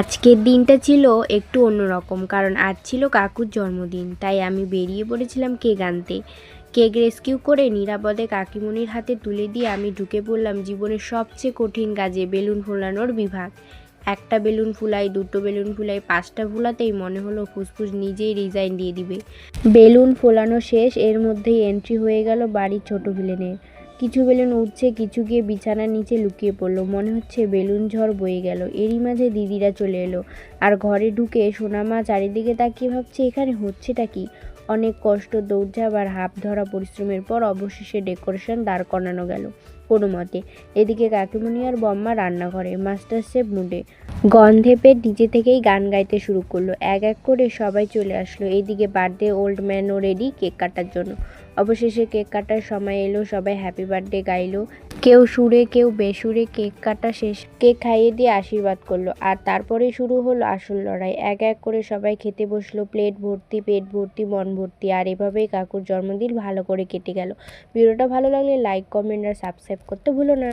আজকের দিনটা ছিল একটু অন্যরকম, কারণ আজ ছিল কাকুর জন্মদিন। তাই আমি বেরিয়ে পড়েছিলাম কেক আনতে। কেক রেস্কিউ করে নিরাপদে কাকিমুনির হাতে তুলে দিয়ে আমি ঢুকে পড়লাম জীবনের সবচেয়ে কঠিন কাজে, বেলুন ফোলানোর বিভাগ। একটা বেলুন ফুলাই, দুটো বেলুন ফুলাই, পাঁচটা ফুলাতেই মনে হলো ফুসফুস নিজেই রিজাইন দিয়ে দিবে। বেলুন ফোলানো শেষ, এর মধ্যেই এন্ট্রি হয়ে গেল বাড়ির ছোট ভিলেনের। কিছু বেলুন উঠছে, কিছু গিয়ে বিছানার নিচে লুকিয়ে পড়লো। মনে হচ্ছে বেলুন ঝড় বয়ে গেল। এরই মাঝে দিদিরা চলে এলো, আর ঘরে ঢুকে সোনামা চারিদিকে তাকিয়ে ভাবছে এখানে হচ্ছেটা কি। অনেক কষ্ট, দৌড়ঝাঁপ আর হাঁপ ধরা পরিশ্রমের পর অবশেষে ডেকোরেশন দাঁড় করানো গেল কোনো মতে। এদিকে কাকিমুনি আর বম্মা রান্নাঘরে মাস্টার শেফ মুডে, গন্ধে পেট নিজে থেকেই গান গাইতে শুরু করলো। এক এক করে সবাই চলে আসলো। এইদিকে বার্থডে ওল্ড ম্যানও রেডি কেক কাটার জন্য। অবশেষে কেক কাটার সময় এলো, সবাই হ্যাপি বার্থডে গাইলো, কেউ সুরে কেউ বেসুরে। কেক কাটা শেষ, কেক খাইয়ে দিয়ে আশীর্বাদ করলো, আর তারপরে শুরু হলো আসল লড়াই। এক এক করে সবাই খেতে বসলো, প্লেট ভর্তি, পেট ভর্তি, মন ভর্তি। আর এভাবেই কাকুর জন্মদিন ভালো করে কেটে গেল। ভিডিওটা ভালো লাগলে লাইক, কমেন্ট আর সাবস্ক্রাইব করতে ভুলো না।